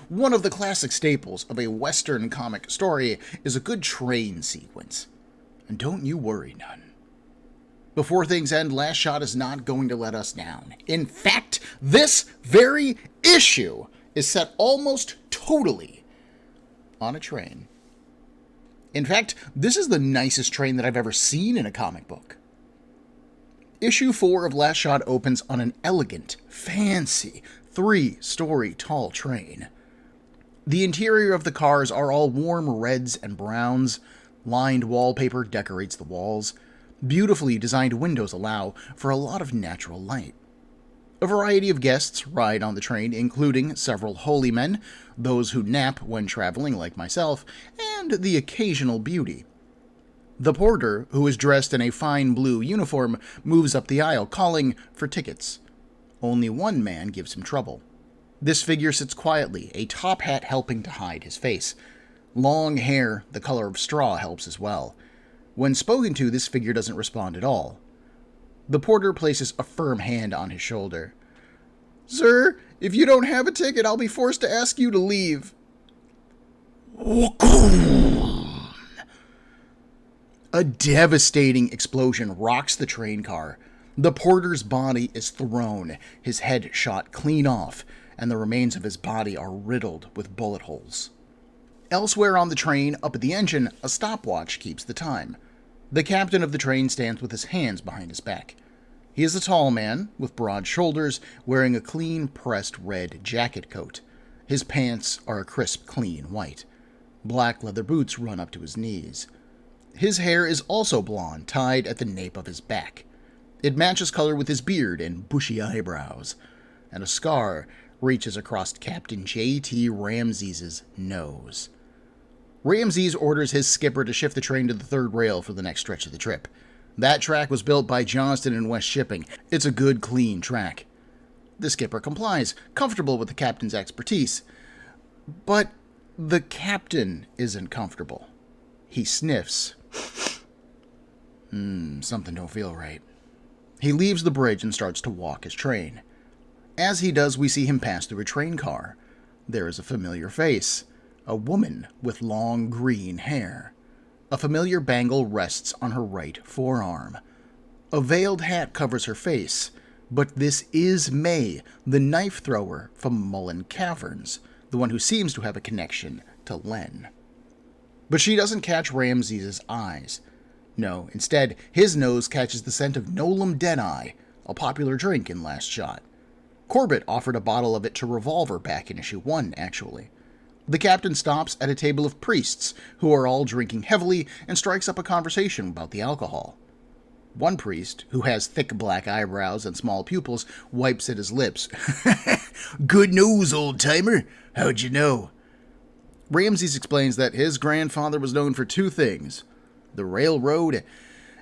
One of the classic staples of a Western comic story is a good train sequence. And don't you worry none. Before things end, Last Shot is not going to let us down. In fact, this very issue is set almost totally on a train. In fact, this is the nicest train that I've ever seen in a comic book. Issue 4 of Last Shot opens on an elegant, fancy, 3-story tall train. The interior of the cars are all warm reds and browns. Lined wallpaper decorates the walls. Beautifully designed windows allow for a lot of natural light. A variety of guests ride on the train, including several holy men, those who nap when traveling like myself, and the occasional beauty. The porter, who is dressed in a fine blue uniform, moves up the aisle, calling for tickets. Only one man gives him trouble. This figure sits quietly, a top hat helping to hide his face. Long hair, the color of straw, helps as well. When spoken to, this figure doesn't respond at all. The porter places a firm hand on his shoulder. "Sir, if you don't have a ticket, I'll be forced to ask you to leave." A devastating explosion rocks the train car. The porter's body is thrown, his head shot clean off, and the remains of his body are riddled with bullet holes. Elsewhere on the train, up at the engine, a stopwatch keeps the time. The captain of the train stands with his hands behind his back. He is a tall man, with broad shoulders, wearing a clean pressed red jacket coat. His pants are a crisp, clean white. Black leather boots run up to his knees. His hair is also blonde, tied at the nape of his back. It matches color with his beard and bushy eyebrows, and a scar reaches across Captain J.T. Ramses's nose. Ramses orders his skipper to shift the train to the third rail for the next stretch of the trip. That track was built by Johnston & West Shipping. It's a good, clean track. The skipper complies, comfortable with the captain's expertise. But the captain isn't comfortable. He sniffs. Something don't feel right. He leaves the bridge and starts to walk his train. As he does, we see him pass through a train car. There is a familiar face. A woman with long green hair. A familiar bangle rests on her right forearm. A veiled hat covers her face. But this is May, the knife thrower from Mullen Caverns, the one who seems to have a connection to Len. But she doesn't catch Ramses's eyes. No, instead, his nose catches the scent of Nolem Deadeye, a popular drink in Last Shot. Corbett offered a bottle of it to Revolver back in issue 1, actually. The captain stops at a table of priests, who are all drinking heavily, and strikes up a conversation about the alcohol. One priest, who has thick black eyebrows and small pupils, wipes at his lips. "Good news, old-timer. How'd you know?" Ramses explains that his grandfather was known for 2 things: the railroad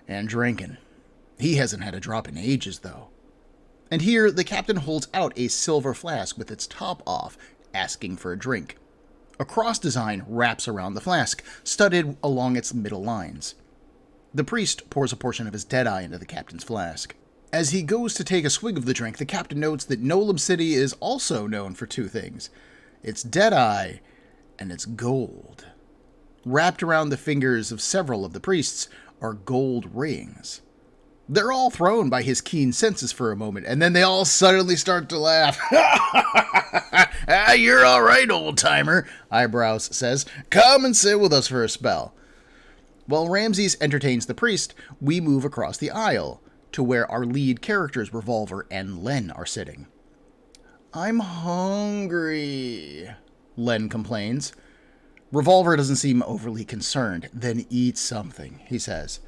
and drinking. He hasn't had a drop in ages, though. And here, the captain holds out a silver flask with its top off, asking for a drink. A cross design wraps around the flask, studded along its middle lines. The priest pours a portion of his Deadeye into the captain's flask. As he goes to take a swig of the drink, the captain notes that Nolem City is also known for 2 things. It's Deadeye and it's gold. Wrapped around the fingers of several of the priests are gold rings. They're all thrown by his keen senses for a moment, and then they all suddenly start to laugh. You're all right, old-timer, Eyebrows says. Come and sit with us for a spell. While Ramses entertains the priest, we move across the aisle to where our lead characters, Revolver and Len, are sitting. "I'm hungry," Len complains. Revolver doesn't seem overly concerned. "Then eat something," he says.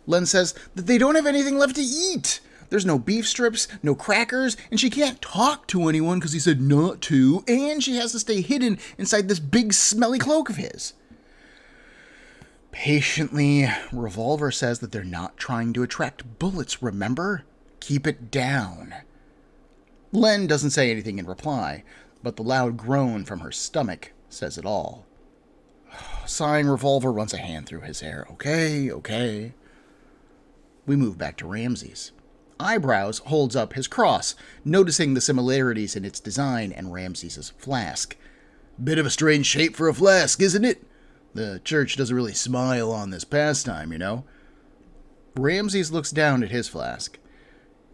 Len says that they don't have anything left to eat. There's no beef strips, no crackers, and she can't talk to anyone because he said not to, and she has to stay hidden inside this big smelly cloak of his. Patiently, Revolver says that they're not trying to attract bullets, remember? Keep it down. Len doesn't say anything in reply, but the loud groan from her stomach says it all. Sighing, Revolver runs a hand through his hair. Okay. We move back to Ramses. Eyebrows holds up his cross, noticing the similarities in its design and Ramses's flask. Bit of a strange shape for a flask, isn't it? The church doesn't really smile on this pastime, you know. Ramses looks down at his flask.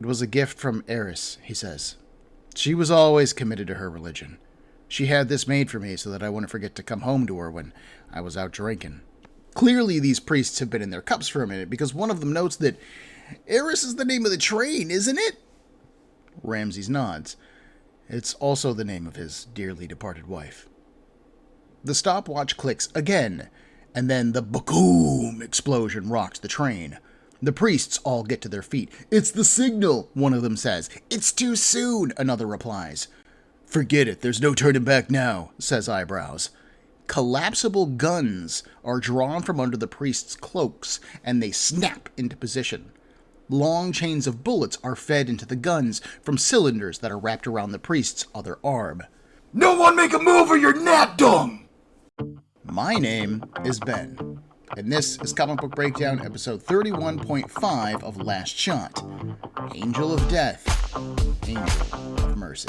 It was a gift from Eris, he says. She was always committed to her religion. She had this made for me so that I wouldn't forget to come home to her when I was out drinking. Clearly, these priests have been in their cups for a minute, because one of them notes that Eris is the name of the train, isn't it? Ramses nods. It's also the name of his dearly departed wife. The stopwatch clicks again, and then the boom explosion rocks the train. The priests all get to their feet. It's the signal, one of them says. It's too soon, another replies. Forget it, there's no turning back now, says Eyebrows. Collapsible guns are drawn from under the priests' cloaks, and they snap into position. Long chains of bullets are fed into the guns from cylinders that are wrapped around the priest's other arm. No one make a move or you're not dung! My name is Ben, and this is Comic Book Breakdown, episode 31.5 of Last Shot. Angel of Death, Angel of Mercy.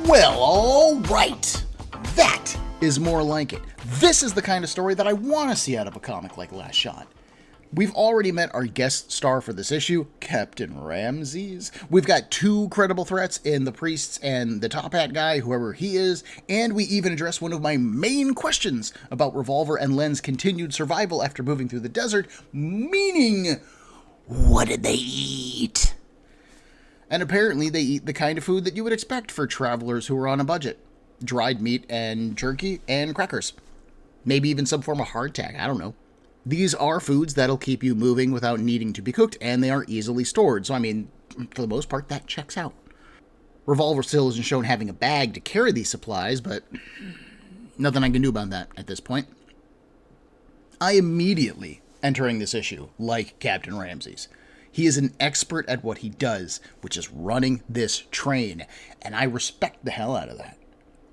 Well, all right. That is more like it. This is the kind of story that I want to see out of a comic like Last Shot. We've already met our guest star for this issue, Captain Ramses. We've got two credible threats in the priests and the top hat guy, whoever he is, and we even address one of my main questions about Revolver and Len's continued survival after moving through the desert, meaning, what did they eat? And apparently they eat the kind of food that you would expect for travelers who are on a budget. Dried meat and jerky and crackers. Maybe even some form of hardtack, I don't know. These are foods that'll keep you moving without needing to be cooked, and they are easily stored. So, I mean, for the most part, that checks out. Revolver still isn't shown having a bag to carry these supplies, but nothing I can do about that at this point. I immediately, entering this issue, like Captain Ramses. He is an expert at what he does, which is running this train, and I respect the hell out of that.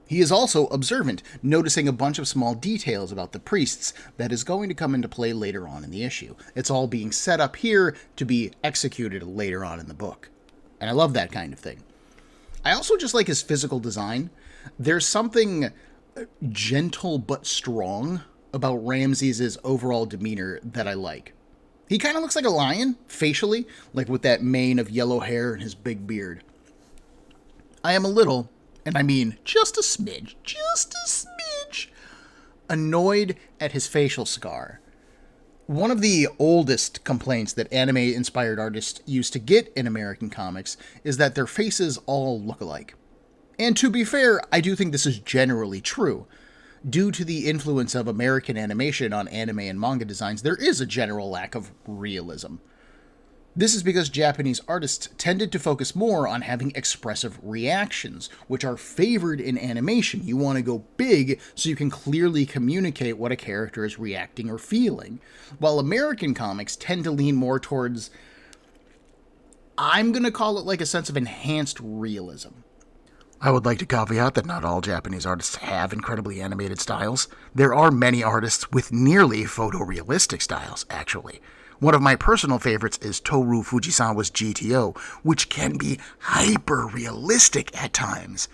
He is also observant, noticing a bunch of small details about the priests that is going to come into play later on in the issue. It's all being set up here to be executed later on in the book. And I love that kind of thing. I also just like his physical design. There's something gentle but strong about Ramses' overall demeanor that I like. He kind of looks like a lion, facially, like with that mane of yellow hair and his big beard. I am a little, and I mean just a smidge, annoyed at his facial scar. One of the oldest complaints that anime-inspired artists used to get in American comics is that their faces all look alike. And to be fair, I do think this is generally true. Due to the influence of American animation on anime and manga designs, there is a general lack of realism. This is because Japanese artists tended to focus more on having expressive reactions, which are favored in animation. You want to go big so you can clearly communicate what a character is reacting or feeling. While American comics tend to lean more towards, I'm going to call it like a sense of enhanced realism. I would like to caveat that not all Japanese artists have incredibly animated styles. There are many artists with nearly photorealistic styles, actually. One of my personal favorites is Toru Fujisawa's GTO, which can be hyper-realistic at times.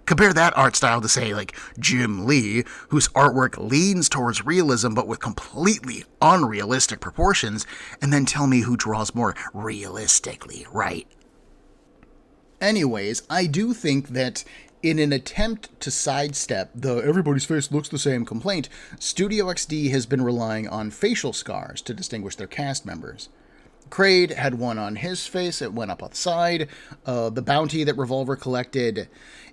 Compare that art style to, say, like Jim Lee, whose artwork leans towards realism but with completely unrealistic proportions, and then tell me who draws more realistically, right? Anyways, I do think that in an attempt to sidestep the everybody's face looks the same complaint, Studio XD has been relying on facial scars to distinguish their cast members. Kraid had one on his face, it went up on the side. The bounty that Revolver collected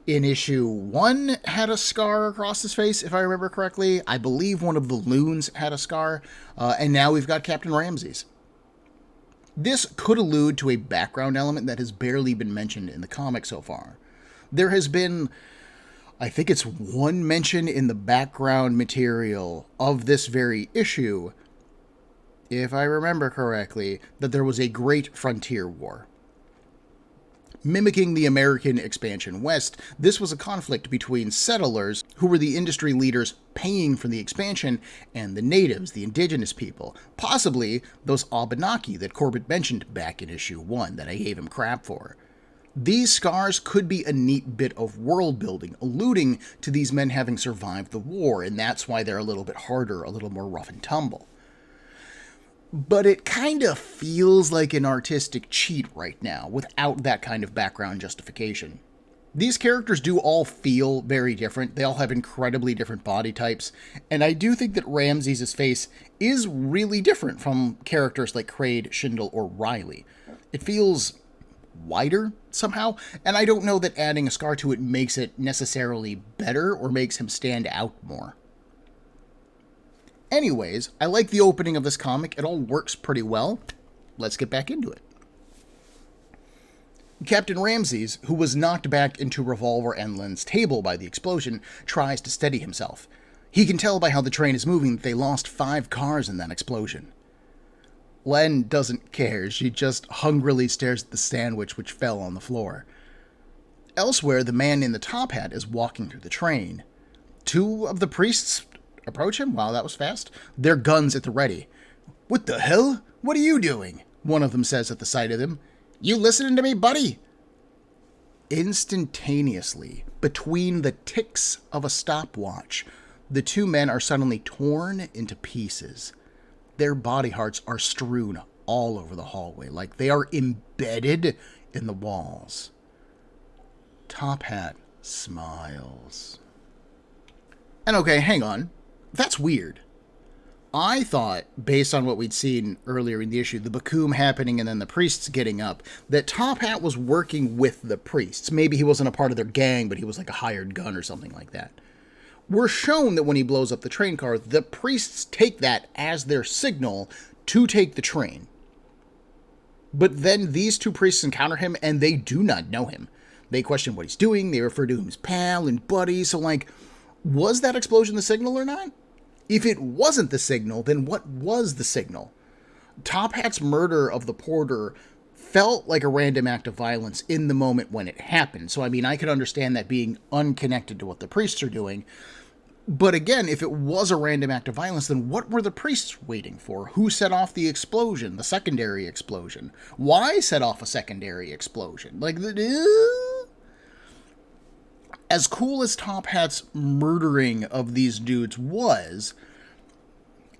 in issue 1 had a scar across his face, if I remember correctly. I believe one of the loons had a scar, and now we've got Captain Ramses. This could allude to a background element that has barely been mentioned in the comic so far. There has been, I think it's one mention in the background material of this very issue, if I remember correctly, that there was a great frontier war. Mimicking the American expansion west, this was a conflict between settlers, who were the industry leaders paying for the expansion, and the natives, the indigenous people, possibly those Abenaki that Corbett mentioned back in issue 1 that I gave him crap for. These scars could be a neat bit of world building, alluding to these men having survived the war, and that's why they're a little bit harder, a little more rough and tumble. But it kind of feels like an artistic cheat right now, without that kind of background justification. These characters do all feel very different. They all have incredibly different body types, and I do think that Ramses' face is really different from characters like Kraid, Schindel, or Riley. It feels wider somehow, and I don't know that adding a scar to it makes it necessarily better or makes him stand out more. Anyways, I like the opening of this comic. It all works pretty well. Let's get back into it. Captain Ramses, who was knocked back into Revolver and Len's table by the explosion, tries to steady himself. He can tell by how the train is moving that they lost 5 cars in that explosion. Len doesn't care. She just hungrily stares at the sandwich which fell on the floor. Elsewhere, the man in the top hat is walking through the train. 2 of the priests approach him. Wow, that was fast. Their guns at the ready. "What the hell? What are you doing?" one of them says at the sight of him. "You listening to me, buddy?" Instantaneously, between the ticks of a stopwatch, the 2 men are suddenly torn into pieces. Their body parts are strewn all over the hallway, like they are embedded in the walls. Top Hat smiles. And okay, hang on. That's weird. I thought, based on what we'd seen earlier in the issue, the Bakum happening and then the priests getting up, that Top Hat was working with the priests. Maybe he wasn't a part of their gang, but he was like a hired gun or something like that. We're shown that when he blows up the train car, the priests take that as their signal to take the train. But then these 2 priests encounter him, and they do not know him. They question what he's doing, they refer to him as pal and buddy, so like, was that explosion the signal or not? If it wasn't the signal, then what was the signal? Top Hat's murder of the porter felt like a random act of violence in the moment when it happened. So, I mean, I could understand that being unconnected to what the priests are doing. But again, if it was a random act of violence, then what were the priests waiting for? Who set off the explosion, the secondary explosion? Why set off a secondary explosion? Like, as cool as Top Hat's murdering of these dudes was,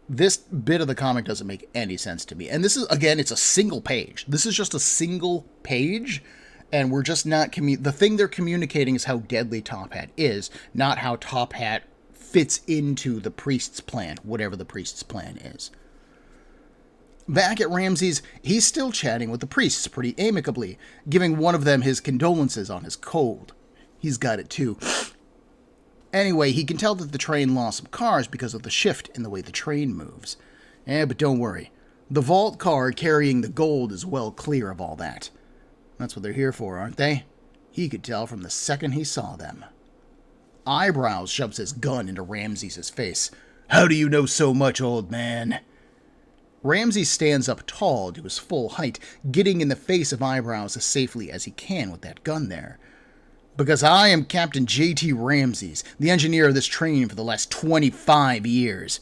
this bit of the comic doesn't make any sense to me. And this is, again, it's a single page. This is just a single page, and we're just not... the thing they're communicating is how deadly Top Hat is, not how Top Hat fits into the priest's plan, whatever the priest's plan is. Back at Ramses, he's still chatting with the priests pretty amicably, giving one of them his condolences on his cold. He's got it too. Anyway, he can tell that the train lost some cars because of the shift in the way the train moves. But don't worry. The vault car carrying the gold is well clear of all that. That's what they're here for, aren't they? He could tell from the second he saw them. Eyebrows shoves his gun into Ramses' face. "How do you know so much, old man?" Ramses stands up tall to his full height, getting in the face of Eyebrows as safely as he can with that gun there. "Because I am Captain J.T. Ramses, the engineer of this train for the last 25 years.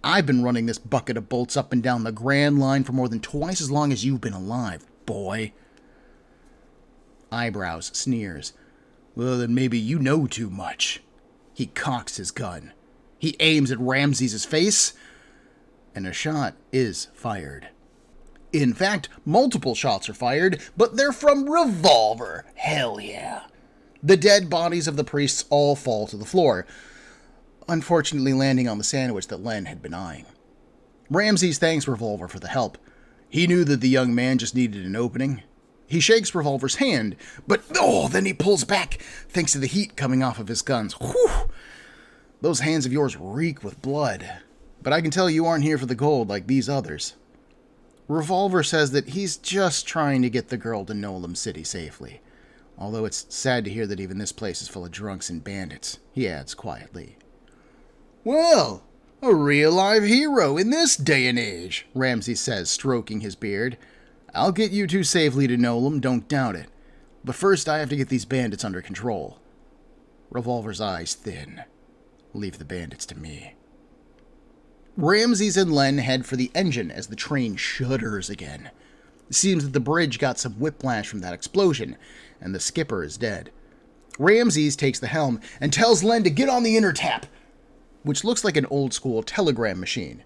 I've been running this bucket of bolts up and down the Grand Line for more than twice as long as you've been alive, boy." Eyebrows sneers. "Well, then maybe you know too much." He cocks his gun. He aims at Ramses' face, and a shot is fired. In fact, multiple shots are fired, but they're from Revolver. Hell yeah. The dead bodies of the priests all fall to the floor, unfortunately landing on the sandwich that Len had been eyeing. Ramses thanks Revolver for the help. He knew that the young man just needed an opening. He shakes Revolver's hand, but then he pulls back, thanks to the heat coming off of his guns. Whew! Those hands of yours reek with blood. But I can tell you aren't here for the gold like these others. Revolver says that he's just trying to get the girl to Nolem City safely. Although it's sad to hear that even this place is full of drunks and bandits, he adds quietly. "Well, a real live hero in this day and age," Ramses says, stroking his beard. "I'll get you two safely to Nolem, don't doubt it. But first I have to get these bandits under control. Revolver's eyes thin. Leave the bandits to me. Ramses and Len head for the engine as the train shudders again. It seems that the bridge got some whiplash from that explosion, and the skipper is dead. Ramses takes the helm and tells Len to get on the intertap, which looks like an old-school telegram machine.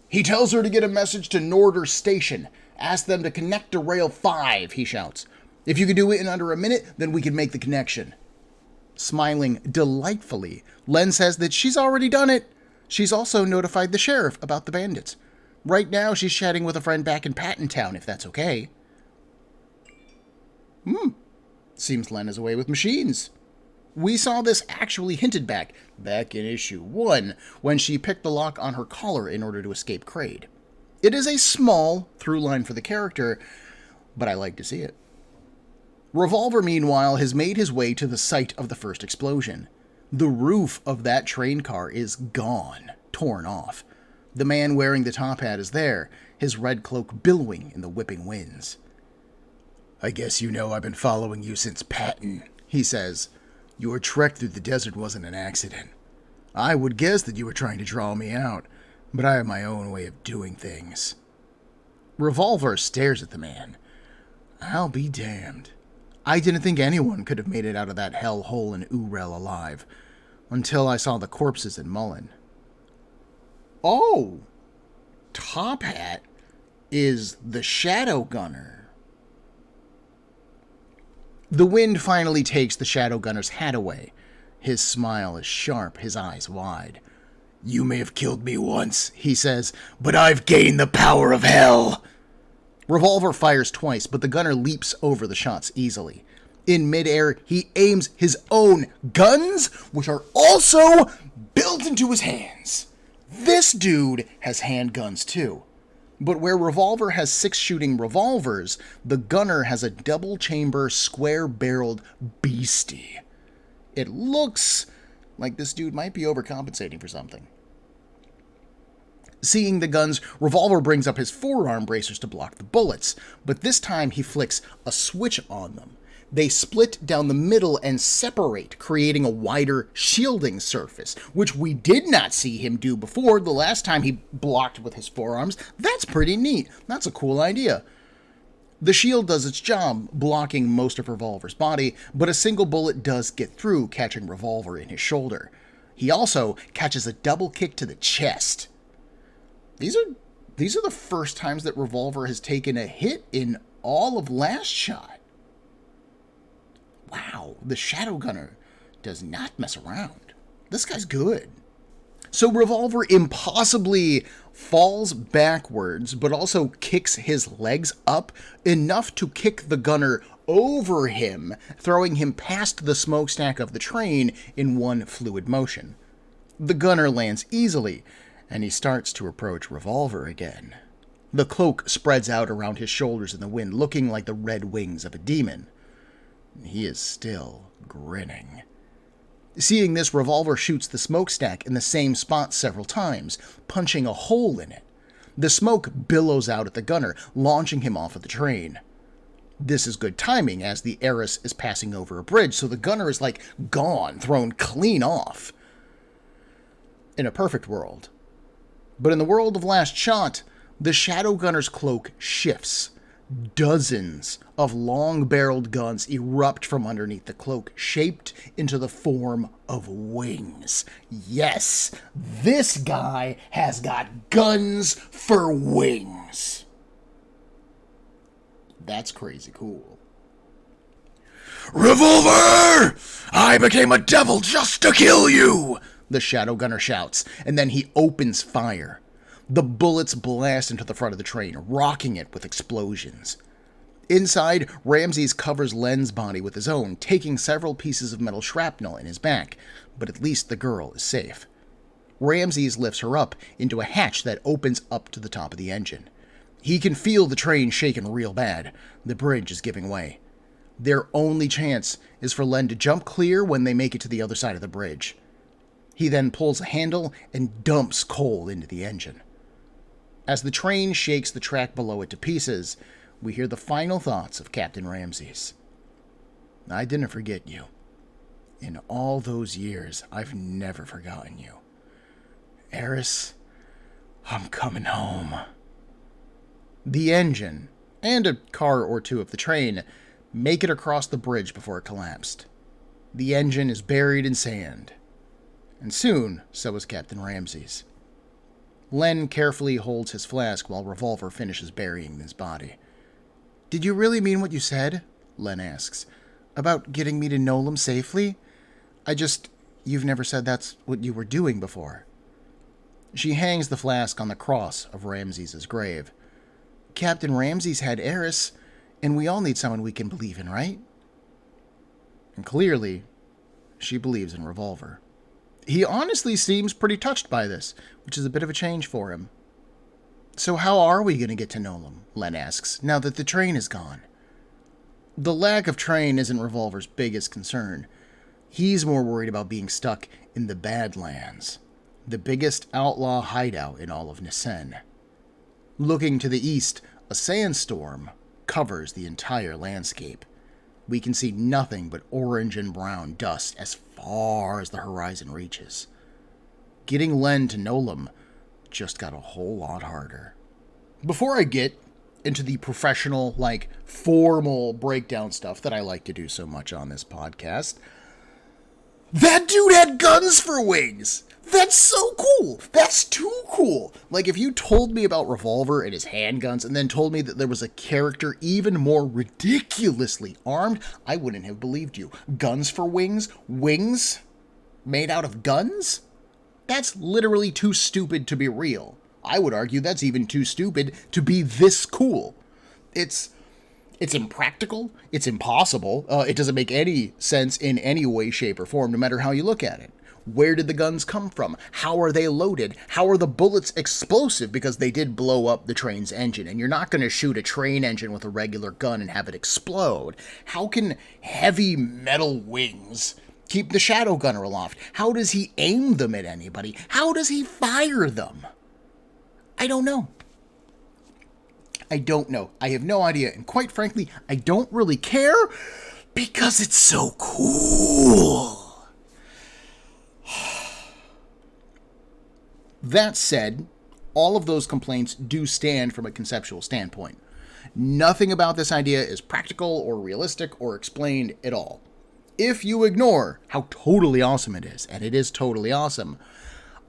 He tells her to get a message to Norder Station. Ask them to connect to Rail 5, he shouts. If you can do it in under a minute, then we can make the connection. Smiling delightfully, Len says that she's already done it. She's also notified the sheriff about the bandits. Right now, she's chatting with a friend back in Pattontown, if that's okay. Seems Len is away with machines. We saw this actually hinted back in issue 1, when she picked the lock on her collar in order to escape Kraid. It is a small through line for the character, but I like to see it. Revolver, meanwhile, has made his way to the site of the first explosion. The roof of that train car is gone, torn off. The man wearing the top hat is there, his red cloak billowing in the whipping winds. I guess you know I've been following you since Patton, he says. Your trek through the desert wasn't an accident. I would guess that you were trying to draw me out, but I have my own way of doing things. Revolver stares at the man. I'll be damned. I didn't think anyone could have made it out of that hell hole in Urel alive, until I saw the corpses in Mullen. Oh! Top Hat is the Shadowgunner. The wind finally takes the Shadowgunner's hat away. His smile is sharp, his eyes wide. You may have killed me once, he says, but I've gained the power of hell. Revolver fires twice, but the gunner leaps over the shots easily. In midair, he aims his own guns, which are also built into his hands. This dude has handguns too. But where Revolver has 6-shooting revolvers, the gunner has a double-chamber, square-barreled beastie. It looks like this dude might be overcompensating for something. Seeing the guns, Revolver brings up his forearm bracers to block the bullets, but this time he flicks a switch on them. They split down the middle and separate, creating a wider shielding surface, which we did not see him do before the last time he blocked with his forearms. That's pretty neat. That's a cool idea. The shield does its job, blocking most of Revolver's body, but a single bullet does get through, catching Revolver in his shoulder. He also catches a double kick to the chest. These are the first times that Revolver has taken a hit in all of Last Shot. Wow, the Shadowgunner does not mess around. This guy's good. So Revolver impossibly falls backwards, but also kicks his legs up enough to kick the gunner over him, throwing him past the smokestack of the train in one fluid motion. The gunner lands easily, and he starts to approach Revolver again. The cloak spreads out around his shoulders in the wind, looking like the red wings of a demon. He is still grinning. Seeing this, Revolver shoots the smokestack in the same spot several times, punching a hole in it. The smoke billows out at the gunner, launching him off of the train. This is good timing, as the heiress is passing over a bridge, so the gunner is like gone, thrown clean off. In a perfect world. But in the world of Last Shot, the Shadowgunner's cloak shifts. Dozens of long-barreled guns erupt from underneath the cloak, shaped into the form of wings. Yes, this guy has got guns for wings. That's crazy cool. Revolver! I became a devil just to kill you! The Shadowgunner shouts, and then he opens fire. The bullets blast into the front of the train, rocking it with explosions. Inside, Ramses covers Len's body with his own, taking several pieces of metal shrapnel in his back, but at least the girl is safe. Ramses lifts her up into a hatch that opens up to the top of the engine. He can feel the train shaking real bad. The bridge is giving way. Their only chance is for Len to jump clear when they make it to the other side of the bridge. He then pulls a handle and dumps coal into the engine. As the train shakes the track below it to pieces, we hear the final thoughts of Captain Ramses. I didn't forget you. In all those years, I've never forgotten you. Eris, I'm coming home. The engine, and a car or two of the train, make it across the bridge before it collapsed. The engine is buried in sand. And soon, so is Captain Ramsey's. Len carefully holds his flask while Revolver finishes burying his body. Did you really mean what you said? Len asks. About getting me to Nolem safely? You've never said that's what you were doing before. She hangs the flask on the cross of Ramsey's grave. Captain Ramsey's had Eris, and we all need someone we can believe in, right? And clearly, she believes in Revolver. He honestly seems pretty touched by this, which is a bit of a change for him. So how are we going to get to Nolem? Len asks, now that the train is gone. The lack of train isn't Revolver's biggest concern. He's more worried about being stuck in the Badlands, the biggest outlaw hideout in all of Nissen. Looking to the east, a sandstorm covers the entire landscape. We can see nothing but orange and brown dust as far as the horizon reaches. Getting Len to Nolem just got a whole lot harder. Before I get into the professional, formal breakdown stuff that I like to do so much on this podcast, that dude had guns for wings! That's so cool! That's too cool! If you told me about Revolver and his handguns and then told me that there was a character even more ridiculously armed, I wouldn't have believed you. Guns for wings? Wings? Made out of guns? That's literally too stupid to be real. I would argue that's even too stupid to be this cool. It's impractical. It's impossible. It doesn't make any sense in any way, shape, or form, no matter how you look at it. Where did the guns come from? How are they loaded? How are the bullets explosive? Because they did blow up the train's engine, and you're not going to shoot a train engine with a regular gun and have it explode. How can heavy metal wings keep the Shadowgunner aloft? How does he aim them at anybody? How does he fire them? I don't know. I have no idea, and quite frankly, I don't really care because it's so cool. That said, all of those complaints do stand from a conceptual standpoint. Nothing about this idea is practical or realistic or explained at all. If you ignore how totally awesome it is, and it is totally awesome,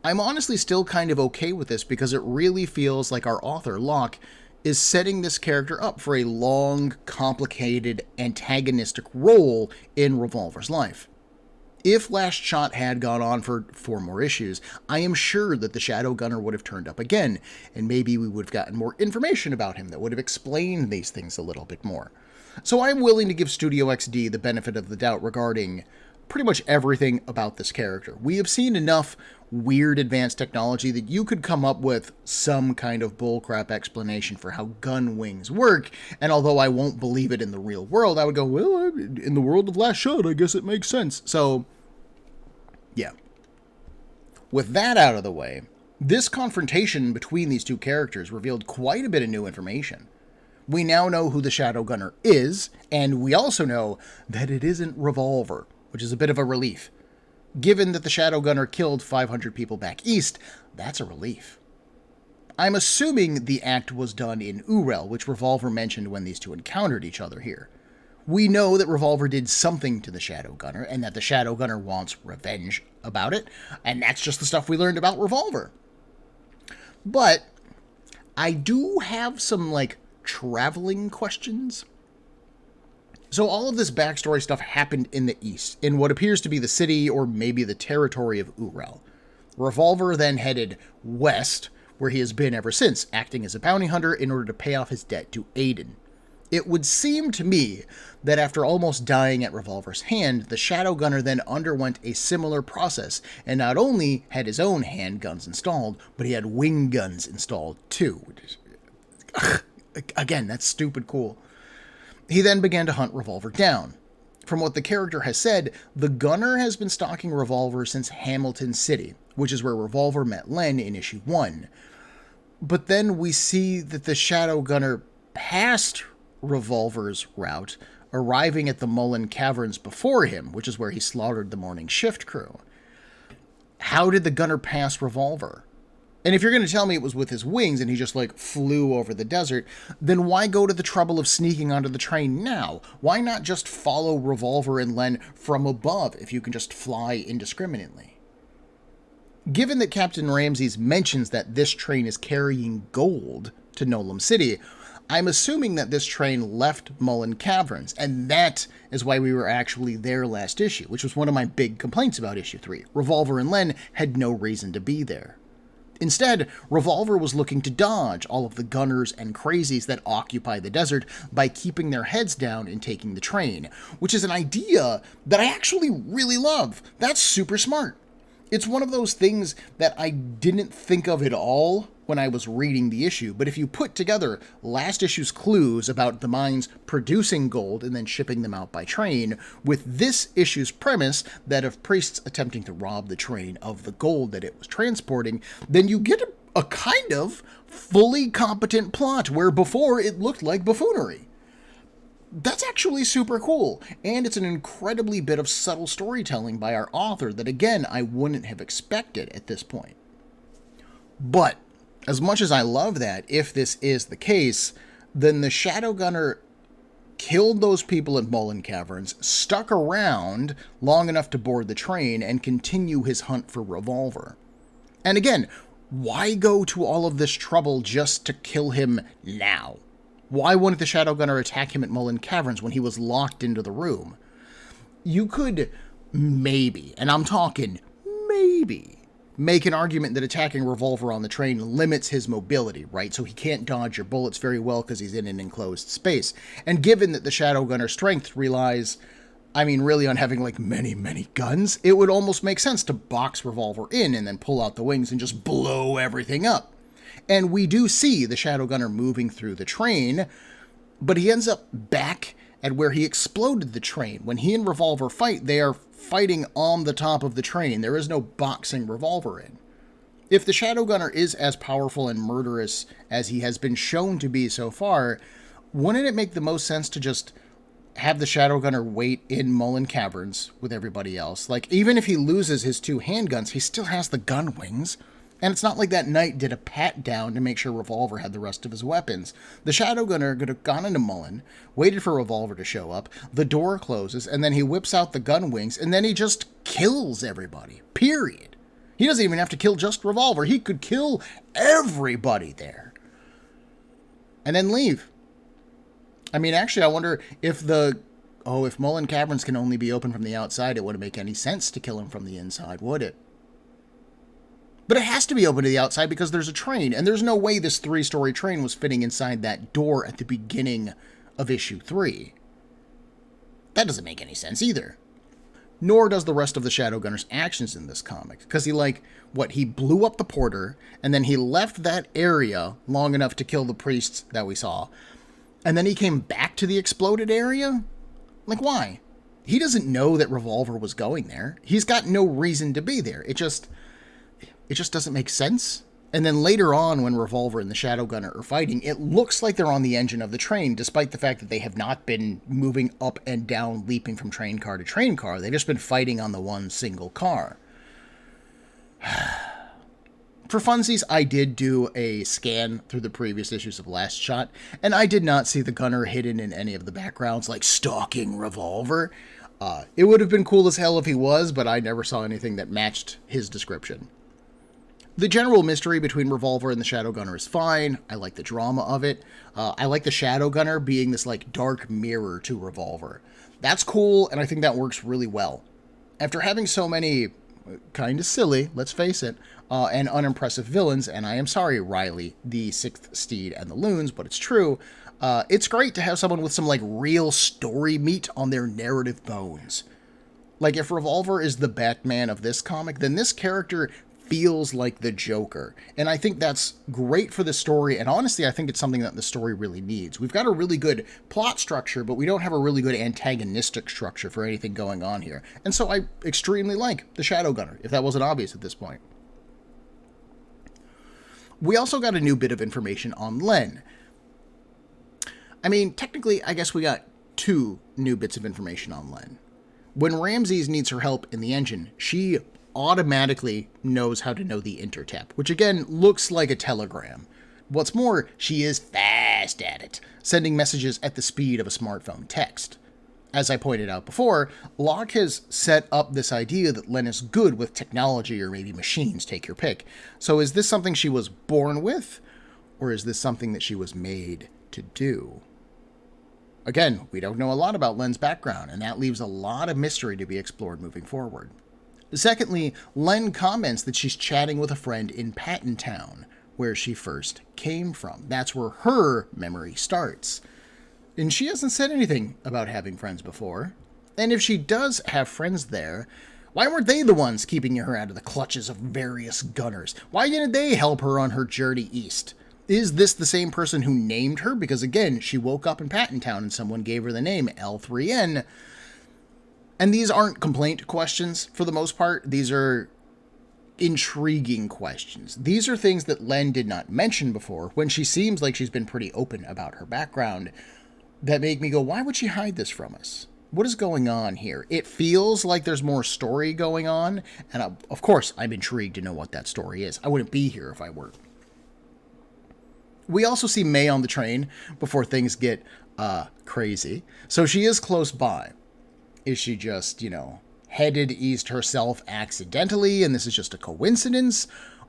I'm honestly still kind of okay with this because it really feels like our author, Locke, is setting this character up for a long, complicated, antagonistic role in Revolver's life. If Last Shot had gone on for 4 more issues, I am sure that the Shadowgunner would have turned up again, and maybe we would have gotten more information about him that would have explained these things a little bit more. So I'm willing to give Studio XD the benefit of the doubt regarding pretty much everything about this character. We have seen enough weird advanced technology that you could come up with some kind of bullcrap explanation for how gun wings work, and although I won't believe it in the real world, I would go, well, in the world of Last Shot, I guess it makes sense. So, yeah. With that out of the way, this confrontation between these two characters revealed quite a bit of new information. We now know who the Shadowgunner is, and we also know that it isn't Revolver, which is a bit of a relief. Given that the Shadowgunner killed 500 people back east, that's a relief. I'm assuming the act was done in Urel, which Revolver mentioned when these two encountered each other here. We know that Revolver did something to the Shadowgunner, and that the Shadowgunner wants revenge about it, and that's just the stuff we learned about Revolver. But I do have some, traveling questions. So all of this backstory stuff happened in the east, in what appears to be the city or maybe the territory of Urel. Revolver then headed west, where he has been ever since, acting as a bounty hunter in order to pay off his debt to Aiden. It would seem to me that after almost dying at Revolver's hand, the Shadowgunner then underwent a similar process, and not only had his own handguns installed, but he had wing guns installed too. Again, that's stupid cool. He then began to hunt Revolver down. From what the character has said, the gunner has been stalking Revolver since Hamilton City, which is where Revolver met Len in issue 1. But then we see that the Shadowgunner passed Revolver's route arriving at the Mullen Caverns before him, which is where he slaughtered the morning shift crew. How did the gunner pass Revolver? And if you're going to tell me it was with his wings and he just, like, flew over the desert, then why go to the trouble of sneaking onto the train now? Why not just follow Revolver and Len from above if you can just fly indiscriminately? Given that Captain Ramses mentions that this train is carrying gold to Nolem City, I'm assuming that this train left Mullen Caverns, and that is why we were actually there last issue, which was one of my big complaints about issue 3. Revolver and Len had no reason to be there. Instead, Revolver was looking to dodge all of the gunners and crazies that occupy the desert by keeping their heads down and taking the train, which is an idea that I actually really love. That's super smart. It's one of those things that I didn't think of at all when I was reading the issue, but if you put together last issue's clues about the mines producing gold and then shipping them out by train, with this issue's premise that of priests attempting to rob the train of the gold that it was transporting, then you get a kind of fully competent plot where before it looked like buffoonery. That's actually super cool, and it's an incredibly bit of subtle storytelling by our author that, again, I wouldn't have expected at this point. But as much as I love that, if this is the case, then the Shadowgunner killed those people at Mullen Caverns, stuck around long enough to board the train, and continue his hunt for Revolver. And again, why go to all of this trouble just to kill him now? Why wouldn't the Shadowgunner attack him at Mullen Caverns when he was locked into the room? You could maybe, and I'm talking maybe, make an argument that attacking Revolver on the train limits his mobility, right? So he can't dodge your bullets very well because he's in an enclosed space. And given that the Shadowgunner's strength relies, really on having, like, many, many guns, it would almost make sense to box Revolver in and then pull out the wings and just blow everything up. And we do see the Shadowgunner moving through the train, but he ends up back at where he exploded the train. When he and Revolver fight, they are fighting on the top of the train. There is no boxing Revolver in. If the Shadowgunner is as powerful and murderous as he has been shown to be so far, wouldn't it make the most sense to just have the Shadowgunner wait in Mullen Caverns with everybody else? Like, even if he loses his 2 handguns, he still has the gun wings. And it's not like that knight did a pat down to make sure Revolver had the rest of his weapons. The Shadowgunner could have gone into Mullen, waited for Revolver to show up, the door closes, and then he whips out the gun wings, and then he just kills everybody. Period. He doesn't even have to kill just Revolver. He could kill everybody there. And then leave. Actually, I wonder if if Mullen Caverns can only be opened from the outside, it wouldn't make any sense to kill him from the inside, would it? But it has to be open to the outside because there's a train, and there's no way this 3-story train was fitting inside that door at the beginning of issue 3. That doesn't make any sense either. Nor does the rest of the Shadowgunner's actions in this comic, because he blew up the porter, and then he left that area long enough to kill the priests that we saw, and then he came back to the exploded area? Like, why? He doesn't know that Revolver was going there. He's got no reason to be there. It just doesn't make sense. And then later on, when Revolver and the Shadowgunner are fighting, it looks like they're on the engine of the train, despite the fact that they have not been moving up and down, leaping from train car to train car. They've just been fighting on the one single car. For funsies, I did do a scan through the previous issues of Last Shot, and I did not see the gunner hidden in any of the backgrounds, like stalking Revolver. It would have been cool as hell if he was, but I never saw anything that matched his description. The general mystery between Revolver and the Shadowgunner is fine. I like the drama of it. I like the Shadowgunner being this, like, dark mirror to Revolver. That's cool, and I think that works really well. After having so many kind of silly, let's face it, and unimpressive villains, and I am sorry, Riley, the Sixth Steed, and the Loons, but it's true, it's great to have someone with some, like, real story meat on their narrative bones. Like, if Revolver is the Batman of this comic, then this character feels like the Joker. And I think that's great for the story, and honestly, I think it's something that the story really needs. We've got a really good plot structure, but we don't have a really good antagonistic structure for anything going on here. And so I extremely like the Shadowgunner, if that wasn't obvious at this point. We also got a new bit of information on Len. Technically, I guess we got two new bits of information on Len. When Ramses needs her help in the engine, she automatically knows how to know the intertap, which again looks like a telegram. What's more, she is fast at it, sending messages at the speed of a smartphone text. As I pointed out before, Locke has set up this idea that Len is good with technology or maybe machines, take your pick. So is this something she was born with, or is this something that she was made to do? Again, we don't know a lot about Len's background, and that leaves a lot of mystery to be explored moving forward. Secondly, Len comments that she's chatting with a friend in Patton Town, where she first came from. That's where her memory starts. And she hasn't said anything about having friends before. And if she does have friends there, why weren't they the ones keeping her out of the clutches of various gunners? Why didn't they help her on her journey east? Is this the same person who named her? Because again, she woke up in Patton Town and someone gave her the name L3N. And these aren't complaint questions for the most part. These are intriguing questions. These are things that Len did not mention before when she seems like she's been pretty open about her background that make me go, why would she hide this from us? What is going on here? It feels like there's more story going on, and of course, I'm intrigued to know what that story is. I wouldn't be here if I weren't. We also see May on the train before things get crazy. So she is close by. Is she just, headed east herself accidentally, and this is just a coincidence?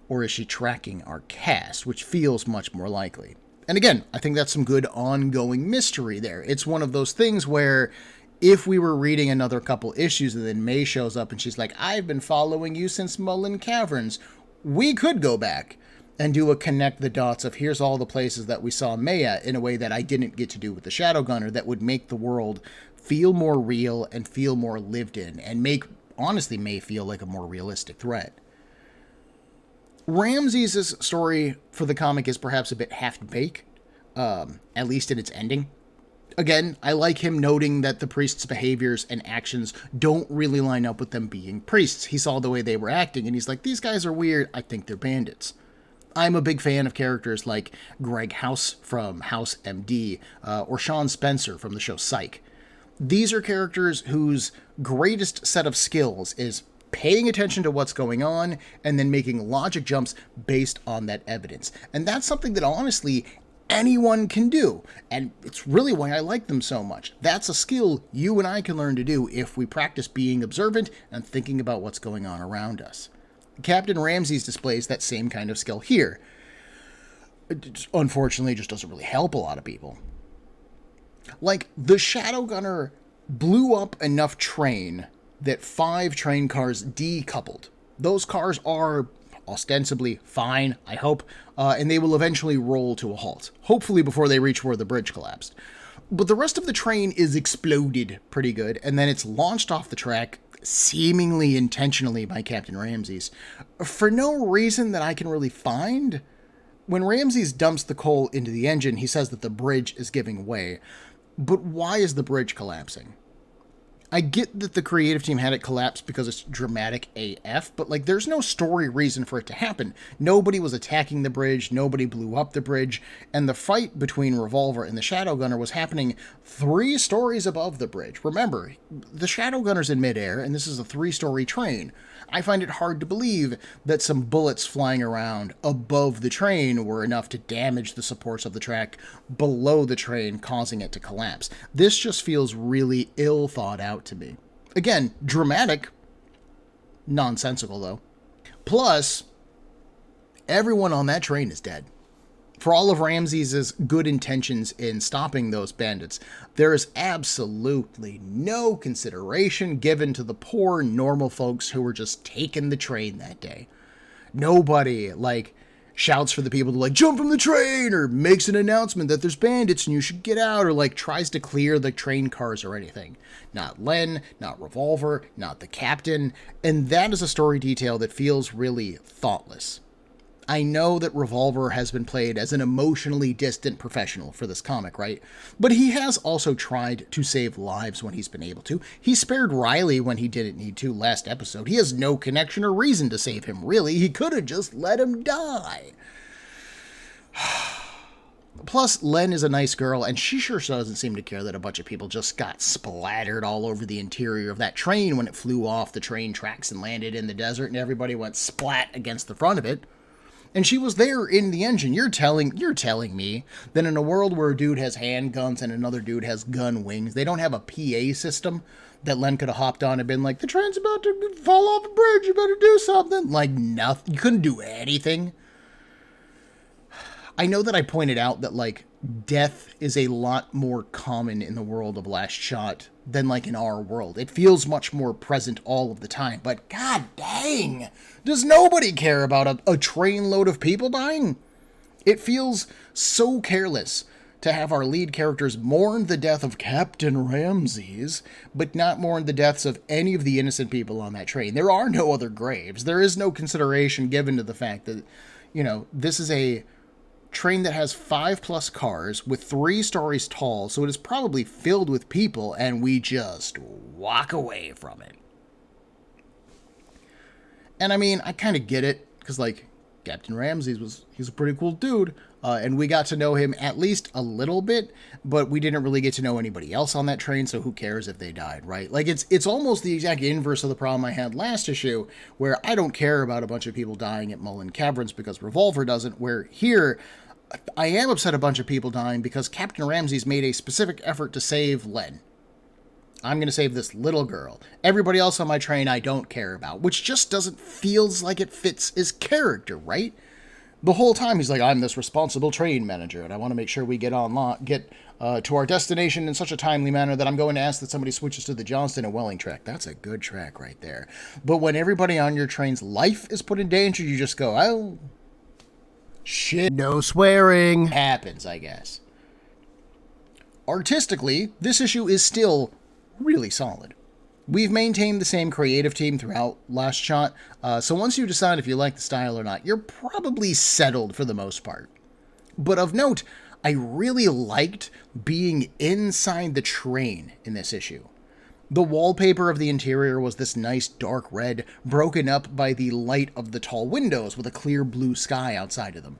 Or is she tracking our cast, which feels much more likely? And again, I think that's some good ongoing mystery there. It's one of those things where if we were reading another couple issues and then May shows up and she's like, I've been following you since Mullen Caverns, we could go back and do a connect the dots of here's all the places that we saw May at in a way that I didn't get to do with the Shadowgunner that would make the world feel more real and feel more lived in and make, honestly, May feel like a more realistic threat. Ramses' story for the comic is perhaps a bit half-baked, at least in its ending. Again, I like him noting that the priest's behaviors and actions don't really line up with them being priests. He saw the way they were acting, and he's like, these guys are weird, I think they're bandits. I'm a big fan of characters like Greg House from House MD, or Sean Spencer from the show Psych. These are characters whose greatest set of skills is paying attention to what's going on and then making logic jumps based on that evidence. And that's something that honestly anyone can do. And it's really why I like them so much. That's a skill you and I can learn to do if we practice being observant and thinking about what's going on around us. Captain Ramses displays that same kind of skill here. It unfortunately just doesn't really help a lot of people. Like, the Shadowgunner blew up enough train that 5 train cars decoupled. Those cars are ostensibly fine, I hope, and they will eventually roll to a halt, hopefully before they reach where the bridge collapsed. But the rest of the train is exploded pretty good, and then it's launched off the track, seemingly intentionally by Captain Ramses, for no reason that I can really find. When Ramses dumps the coal into the engine, he says that the bridge is giving way. But why is the bridge collapsing? I get that the creative team had it collapse because it's dramatic AF, but there's no story reason for it to happen. Nobody was attacking the bridge, nobody blew up the bridge, and the fight between Revolver and the Shadowgunner was happening 3 stories above the bridge. Remember, the Shadowgunner's in midair, and this is a 3-story train. I find it hard to believe that some bullets flying around above the train were enough to damage the supports of the track below the train, causing it to collapse. This just feels really ill thought out to me. Again, dramatic, nonsensical though. Plus, everyone on that train is dead. For all of Ramses' good intentions in stopping those bandits, there is absolutely no consideration given to the poor, normal folks who were just taking the train that day. Nobody, shouts for the people to, jump from the train, or makes an announcement that there's bandits and you should get out, or, tries to clear the train cars or anything. Not Len, not Revolver, not the captain, and that is a story detail that feels really thoughtless. I know that Revolver has been played as an emotionally distant professional for this comic, right? But he has also tried to save lives when he's been able to. He spared Riley when he didn't need to last episode. He has no connection or reason to save him, really. He could have just let him die. Plus, Len is a nice girl, and she sure doesn't seem to care that a bunch of people just got splattered all over the interior of that train when it flew off the train tracks and landed in the desert, and everybody went splat against the front of it. And she was there in the engine. You're telling me that in a world where a dude has handguns and another dude has gun wings, they don't have a PA system that Len could have hopped on and been like, the train's about to fall off a bridge, you better do something. Like, nothing. You couldn't do anything. I know that I pointed out that, like, death is a lot more common in the world of Last Shot than, like, in our world. It feels much more present all of the time. But god dang, does nobody care about a train load of people dying? It feels so careless to have our lead characters mourn the death of Captain Ramses, but not mourn the deaths of any of the innocent people on that train. There are no other graves. There is no consideration given to the fact that, you know, this is a train that has 5+ cars with 3 stories tall, so it is probably filled with people, and we just walk away from it. And I mean, I kind of get it, because, like, Captain Ramses he's a pretty cool dude, and we got to know him at least a little bit, but we didn't really get to know anybody else on that train, so who cares if they died, right? Like, it's almost the exact inverse of the problem I had last issue, where I don't care about a bunch of people dying at Mullen Caverns because Revolver doesn't, where here I am upset a bunch of people dying because Captain Ramses made a specific effort to save Len. I'm going to save this little girl. Everybody else on my train I don't care about, which just doesn't feels like it fits his character, right? The whole time he's like, I'm this responsible train manager, and I want to make sure we get to our destination in such a timely manner that I'm going to ask that somebody switches to the Johnston and Welling track. That's a good track right there. But when everybody on your train's life is put in danger, you just go, oh, shit. No swearing. Happens, I guess. Artistically, this issue is still really solid. We've maintained the same creative team throughout Last Shot, so once you decide if you like the style or not, you're probably settled for the most part. But of note, I really liked being inside the train in this issue. The wallpaper of the interior was this nice dark red, broken up by the light of the tall windows with a clear blue sky outside of them.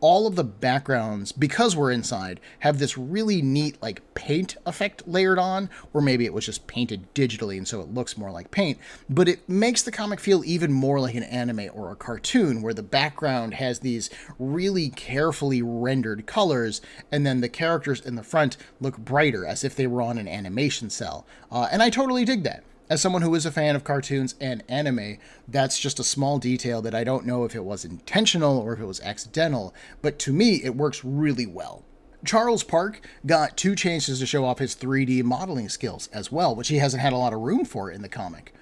All of the backgrounds, because we're inside, have this really neat, like, paint effect layered on, or maybe it was just painted digitally and so it looks more like paint, but it makes the comic feel even more like an anime or a cartoon, where the background has these really carefully rendered colors, and then the characters in the front look brighter, as if they were on an animation cell. And I totally dig that. As someone who is a fan of cartoons and anime, that's just a small detail that I don't know if it was intentional or if it was accidental, but to me, it works really well. Charles Park got 2 chances to show off his 3D modeling skills as well, which he hasn't had a lot of room for in the comic.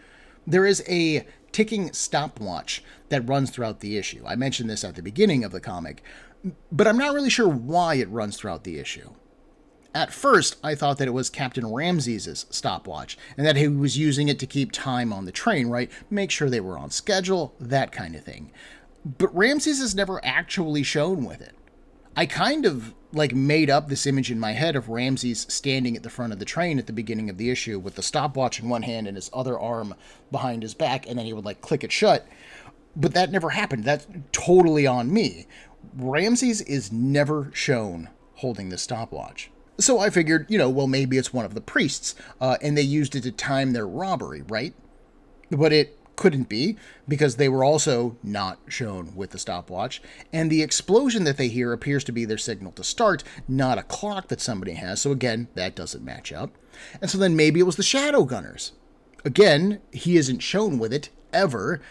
There is a ticking stopwatch that runs throughout the issue. I mentioned this at the beginning of the comic, but I'm not really sure why it runs throughout the issue. At first, I thought that it was Captain Ramses' stopwatch, and that he was using it to keep time on the train, right? Make sure they were on schedule, that kind of thing. But Ramses is never actually shown with it. I kind of, like, made up this image in my head of Ramses standing at the front of the train at the beginning of the issue with the stopwatch in one hand and his other arm behind his back, and then he would, like, click it shut. But that never happened. That's totally on me. Ramses is never shown holding the stopwatch. So I figured, well, maybe it's one of the priests, and they used it to time their robbery, right? But it couldn't be, because they were also not shown with the stopwatch, and the explosion that they hear appears to be their signal to start, not a clock that somebody has, so again, that doesn't match up. And so then maybe it was the Shadowgunners. Again, he isn't shown with it, ever,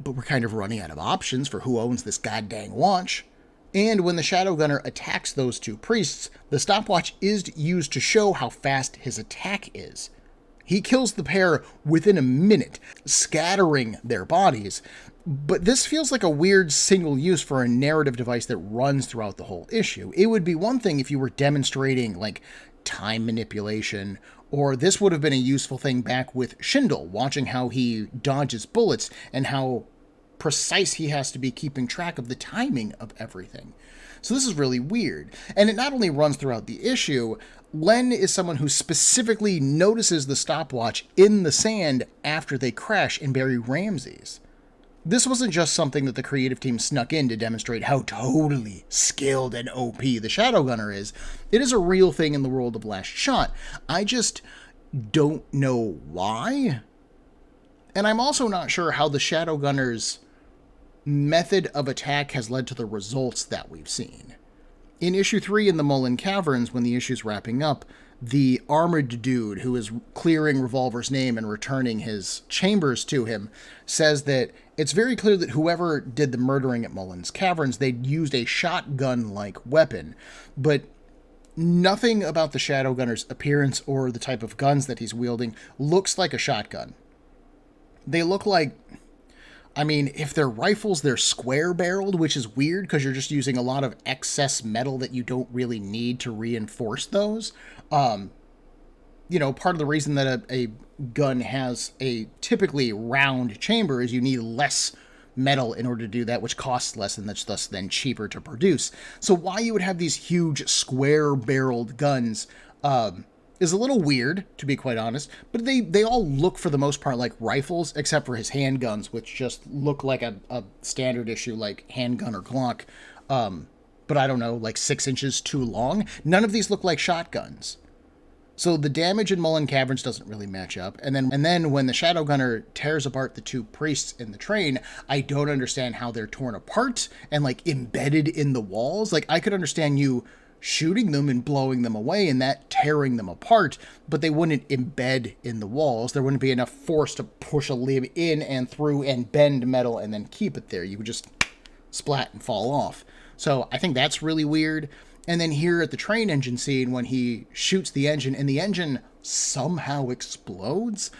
but we're kind of running out of options for who owns this goddamn watch. And when the Shadowgunner attacks those 2 priests, the stopwatch is used to show how fast his attack is. He kills the pair within a minute, scattering their bodies, but this feels like a weird single use for a narrative device that runs throughout the whole issue. It would be one thing if you were demonstrating, like, time manipulation, or this would have been a useful thing back with Schindel, watching how he dodges bullets and how precise he has to be keeping track of the timing of everything. So this is really weird. And it not only runs throughout the issue, Len is someone who specifically notices the stopwatch in the sand after they crash and bury Ramses. This wasn't just something that the creative team snuck in to demonstrate how totally skilled and OP the Shadowgunner is. It is a real thing in the world of Last Shot. I just don't know why. And I'm also not sure how the Shadowgunner's method of attack has led to the results that we've seen. In issue 3 in the Mullen Caverns, when the issue's wrapping up, the armored dude who is clearing Revolver's name and returning his chambers to him says that it's very clear that whoever did the murdering at Mullen's Caverns, they'd used a shotgun-like weapon, but nothing about the Shadowgunner's appearance or the type of guns that he's wielding looks like a shotgun. They look like, I mean, if they're rifles, they're square-barreled, which is weird because you're just using a lot of excess metal that you don't really need to reinforce those. You know, part of the reason that a gun has a typically round chamber is you need less metal in order to do that, which costs less and that's thus then cheaper to produce. So why you would have these huge square-barreled guns is a little weird, to be quite honest, but they all look for the most part like rifles, except for his handguns, which just look like a standard issue like handgun or Glock, but I don't know, like 6 inches too long. None of these look like shotguns. So the damage in Mullen Caverns doesn't really match up. And then when the Shadowgunner tears apart the 2 priests in the train, I don't understand how they're torn apart and like embedded in the walls. Like I could understand you shooting them and blowing them away and that tearing them apart, but they wouldn't embed in the walls. There wouldn't be enough force to push a lid in and through and bend metal and then keep it there. You would just splat and fall off. So I think that's really weird. And then here at the train engine scene, when he shoots the engine and the engine somehow explodes.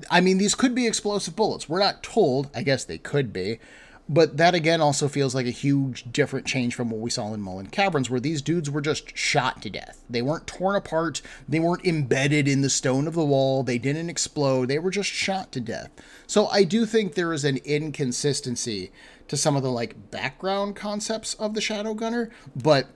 I mean, these could be explosive bullets. We're not told. I guess they could be. But that, again, also feels like a huge different change from what we saw in Mullen Caverns, where these dudes were just shot to death. They weren't torn apart. They weren't embedded in the stone of the wall. They didn't explode. They were just shot to death. So I do think there is an inconsistency to some of the like background concepts of the Shadowgunner. But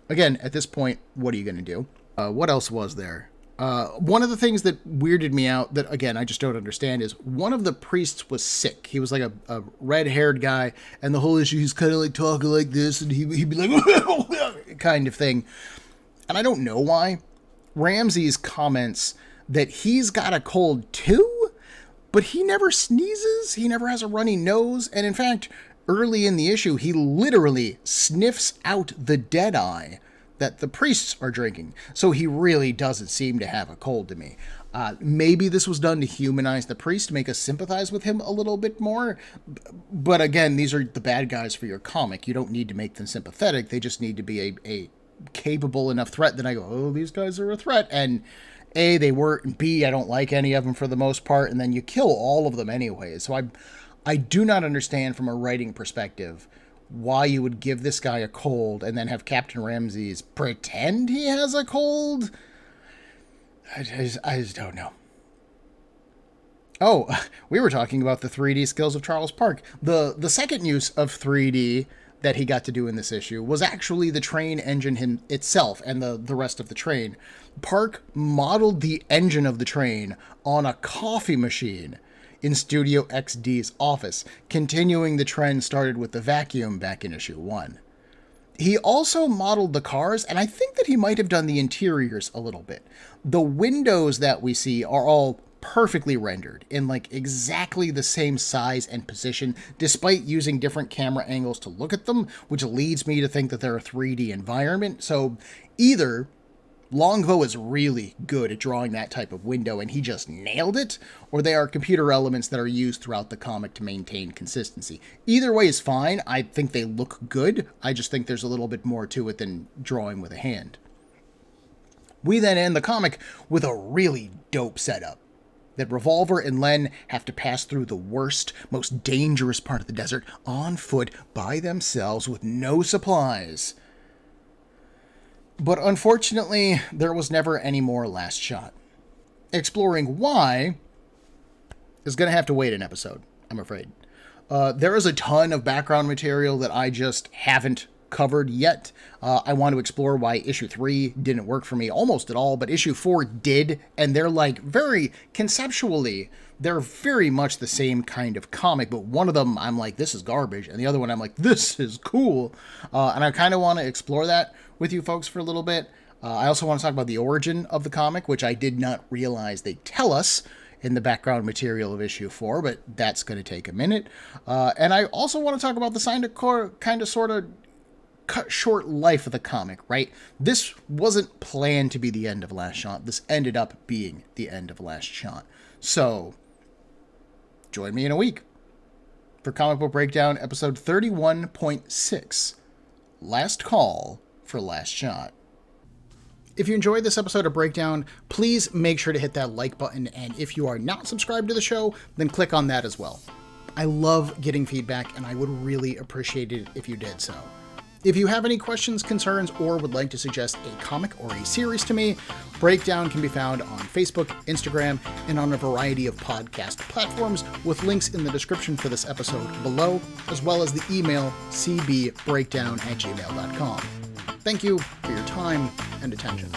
again, at this point, what are you going to do? What else was there? One of the things that weirded me out that, again, I just don't understand is one of the priests was sick. He was like a red-haired guy, and the whole issue, he's kind of like talking like this, and he'd be like, kind of thing. And I don't know why. Ramses comments that he's got a cold too, but he never sneezes, he never has a runny nose, and in fact, early in the issue, he literally sniffs out the dead eye that the priests are drinking. So he really doesn't seem to have a cold to me. Maybe this was done to humanize the priest, make us sympathize with him a little bit more. But again, these are the bad guys for your comic. You don't need to make them sympathetic. They just need to be a capable enough threat that I go, oh, these guys are a threat. And A, they weren't, and B, I don't like any of them for the most part. And then you kill all of them anyway. So I do not understand from a writing perspective why you would give this guy a cold and then have Captain Ramses pretend he has a cold. I just don't know. Oh, we were talking about the 3D skills of Charles Park. The second use of 3D that he got to do in this issue was actually the train engine itself and the rest of the train. Park modeled the engine of the train on a coffee machine in Studio XD's office, continuing the trend started with the vacuum back in issue 1. He also modeled the cars, and I think that he might have done the interiors a little bit. The windows that we see are all perfectly rendered in like exactly the same size and position, despite using different camera angles to look at them, which leads me to think that they're a 3D environment. So either Longbow is really good at drawing that type of window and he just nailed it, or they are computer elements that are used throughout the comic to maintain consistency. Either way is fine. I think they look good. I just think there's a little bit more to it than drawing with a hand. We then end the comic with a really dope setup. That Revolver and Len have to pass through the worst, most dangerous part of the desert on foot by themselves with no supplies. But unfortunately, there was never any more Last Shot. Exploring why is going to have to wait an episode, I'm afraid. There is a ton of background material that I just haven't covered yet. I want to explore why issue 3 didn't work for me almost at all, but issue 4 did, and they're like very conceptually, they're very much the same kind of comic, but one of them I'm like, this is garbage, and the other one I'm like, this is cool. And I kind of want to explore that with you folks for a little bit. I also want to talk about the origin of the comic, which I did not realize they tell us in the background material of issue 4, but that's going to take a minute. And I also want to talk about the kind of sort of cut short life of the comic, right? This wasn't planned to be the end of Last Shot. This ended up being the end of Last Shot. So, join me in a week for Comic Book Breakdown, episode 31.6, Last Call for Last Shot. If you enjoyed this episode of Breakdown, please make sure to hit that like button, and if you are not subscribed to the show, then click on that as well. I love getting feedback, and I would really appreciate it if you did so. If you have any questions, concerns, or would like to suggest a comic or a series to me, Breakdown can be found on Facebook, Instagram, and on a variety of podcast platforms, with links in the description for this episode below, as well as the email cbbreakdown@gmail.com. Thank you for your time and attention.